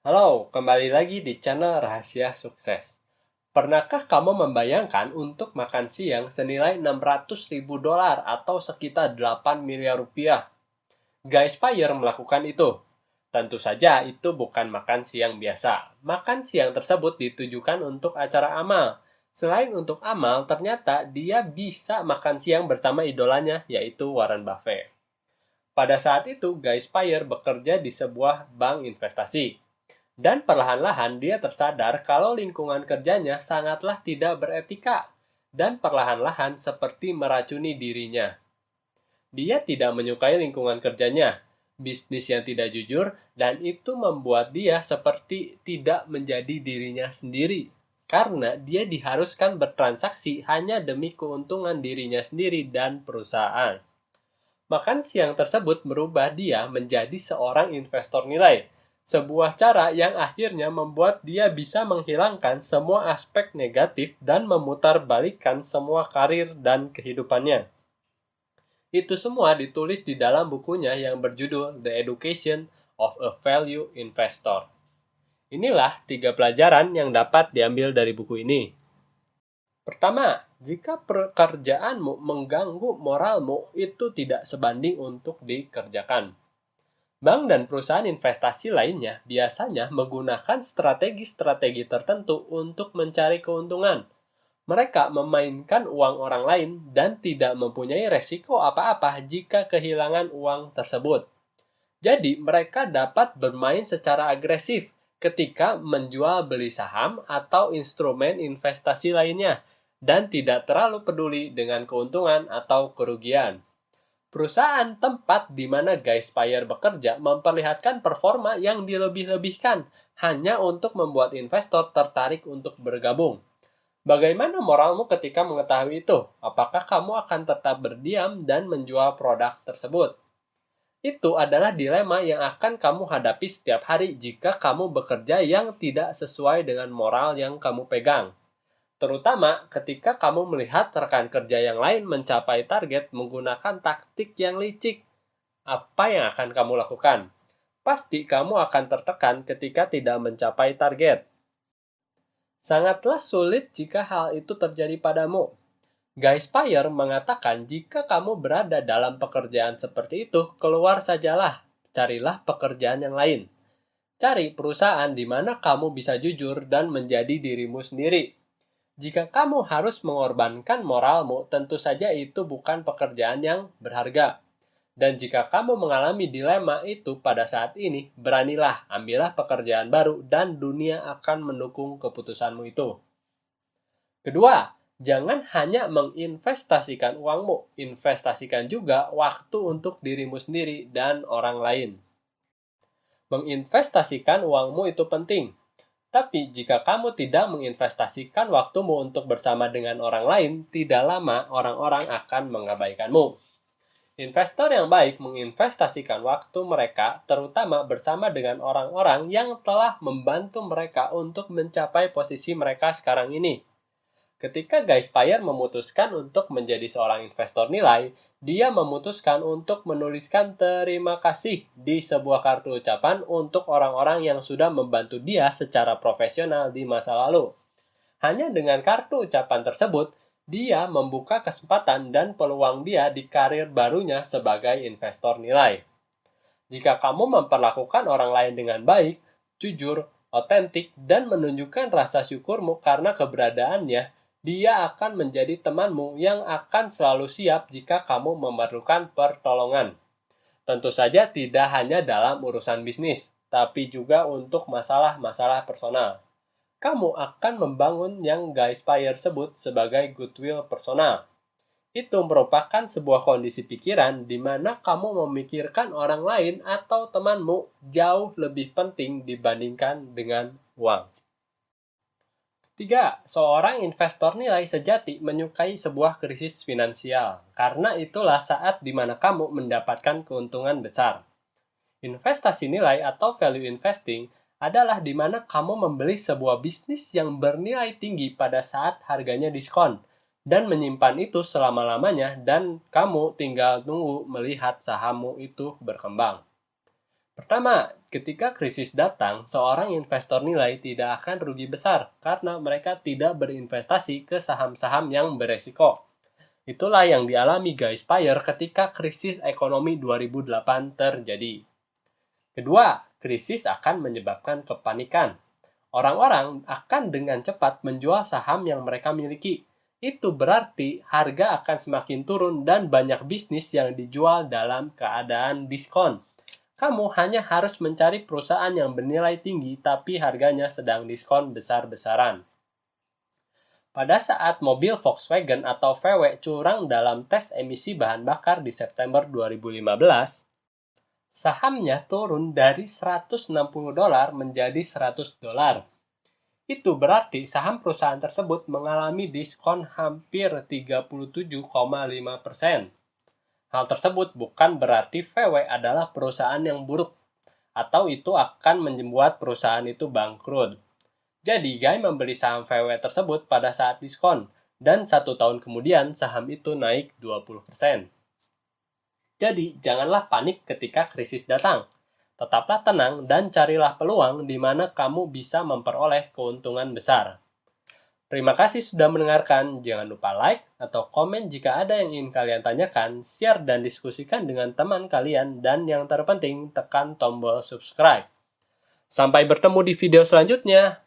Halo, kembali lagi di channel Rahasia Sukses. Pernahkah kamu membayangkan untuk makan siang senilai 600 ribu dolar atau sekitar 8 miliar rupiah? Guy Spire melakukan itu. Tentu saja itu bukan makan siang biasa. Makan siang tersebut ditujukan untuk acara amal. Selain untuk amal, ternyata dia bisa makan siang bersama idolanya, yaitu Warren Buffett. Pada saat itu, Guy Spire bekerja di sebuah bank investasi. Dan perlahan-lahan dia tersadar kalau lingkungan kerjanya sangatlah tidak beretika dan perlahan-lahan seperti meracuni dirinya. Dia tidak menyukai lingkungan kerjanya, bisnis yang tidak jujur, dan itu membuat dia seperti tidak menjadi dirinya sendiri. Karena dia diharuskan bertransaksi hanya demi keuntungan dirinya sendiri dan perusahaan. Makan siang tersebut merubah dia menjadi seorang investor nilai, sebuah cara yang akhirnya membuat dia bisa menghilangkan semua aspek negatif dan memutarbalikkan semua karir dan kehidupannya. Itu semua ditulis di dalam bukunya yang berjudul The Education of a Value Investor. Inilah 3 pelajaran yang dapat diambil dari buku ini. Pertama, jika pekerjaanmu mengganggu moralmu, itu tidak sebanding untuk dikerjakan. Bank dan perusahaan investasi lainnya biasanya menggunakan strategi-strategi tertentu untuk mencari keuntungan. Mereka memainkan uang orang lain dan tidak mempunyai resiko apa-apa jika kehilangan uang tersebut. Jadi, mereka dapat bermain secara agresif ketika menjual beli saham atau instrumen investasi lainnya dan tidak terlalu peduli dengan keuntungan atau kerugian. Perusahaan tempat di mana Guy Spire bekerja memperlihatkan performa yang dilebih-lebihkan hanya untuk membuat investor tertarik untuk bergabung. Bagaimana moralmu ketika mengetahui itu? Apakah kamu akan tetap berdiam dan menjual produk tersebut? Itu adalah dilema yang akan kamu hadapi setiap hari jika kamu bekerja yang tidak sesuai dengan moral yang kamu pegang. Terutama ketika kamu melihat rekan kerja yang lain mencapai target menggunakan taktik yang licik. Apa yang akan kamu lakukan? Pasti kamu akan tertekan ketika tidak mencapai target. Sangatlah sulit jika hal itu terjadi padamu. Guy Spire mengatakan jika kamu berada dalam pekerjaan seperti itu, keluar sajalah, carilah pekerjaan yang lain. Cari perusahaan di mana kamu bisa jujur dan menjadi dirimu sendiri. Jika kamu harus mengorbankan moralmu, tentu saja itu bukan pekerjaan yang berharga. Dan jika kamu mengalami dilema itu pada saat ini, beranilah ambillah pekerjaan baru dan dunia akan mendukung keputusanmu itu. Kedua, jangan hanya menginvestasikan uangmu, investasikan juga waktu untuk dirimu sendiri dan orang lain. Menginvestasikan uangmu itu penting, tapi jika kamu tidak menginvestasikan waktumu untuk bersama dengan orang lain, tidak lama orang-orang akan mengabaikanmu. Investor yang baik menginvestasikan waktu mereka terutama bersama dengan orang-orang yang telah membantu mereka untuk mencapai posisi mereka sekarang ini. Ketika Guy Spire memutuskan untuk menjadi seorang investor nilai, dia memutuskan untuk menuliskan terima kasih di sebuah kartu ucapan untuk orang-orang yang sudah membantu dia secara profesional di masa lalu. Hanya dengan kartu ucapan tersebut, dia membuka kesempatan dan peluang dia di karir barunya sebagai investor nilai. Jika kamu memperlakukan orang lain dengan baik, jujur, otentik, dan menunjukkan rasa syukurmu karena keberadaannya, dia akan menjadi temanmu yang akan selalu siap jika kamu memerlukan pertolongan. Tentu saja tidak hanya dalam urusan bisnis, tapi juga untuk masalah-masalah personal. Kamu akan membangun yang Guy Spire sebut sebagai goodwill personal. Itu merupakan sebuah kondisi pikiran di mana kamu memikirkan orang lain atau temanmu jauh lebih penting dibandingkan dengan uang. 3. Seorang investor nilai sejati menyukai sebuah krisis finansial, karena itulah saat di mana kamu mendapatkan keuntungan besar. Investasi nilai atau value investing adalah di mana kamu membeli sebuah bisnis yang bernilai tinggi pada saat harganya diskon dan menyimpan itu selama-lamanya dan kamu tinggal tunggu melihat sahammu itu berkembang. Pertama, ketika krisis datang, seorang investor nilai tidak akan rugi besar karena mereka tidak berinvestasi ke saham-saham yang beresiko. Itulah yang dialami Guy Spire ketika krisis ekonomi 2008 terjadi. Kedua, krisis akan menyebabkan kepanikan. Orang-orang akan dengan cepat menjual saham yang mereka miliki. Itu berarti harga akan semakin turun dan banyak bisnis yang dijual dalam keadaan diskon. Kamu hanya harus mencari perusahaan yang bernilai tinggi tapi harganya sedang diskon besar-besaran. Pada saat mobil Volkswagen atau VW curang dalam tes emisi bahan bakar di September 2015, sahamnya turun dari $160 menjadi $100. Itu berarti saham perusahaan tersebut mengalami diskon hampir 37,5%. Hal tersebut bukan berarti VW adalah perusahaan yang buruk, atau itu akan membuat perusahaan itu bangkrut. Jadi, Guy membeli saham VW tersebut pada saat diskon, dan 1 tahun kemudian saham itu naik 20%. Jadi, janganlah panik ketika krisis datang. Tetaplah tenang dan carilah peluang di mana kamu bisa memperoleh keuntungan besar. Terima kasih sudah mendengarkan. Jangan lupa like atau komen jika ada yang ingin kalian tanyakan, share dan diskusikan dengan teman kalian, dan yang terpenting tekan tombol subscribe. Sampai bertemu di video selanjutnya.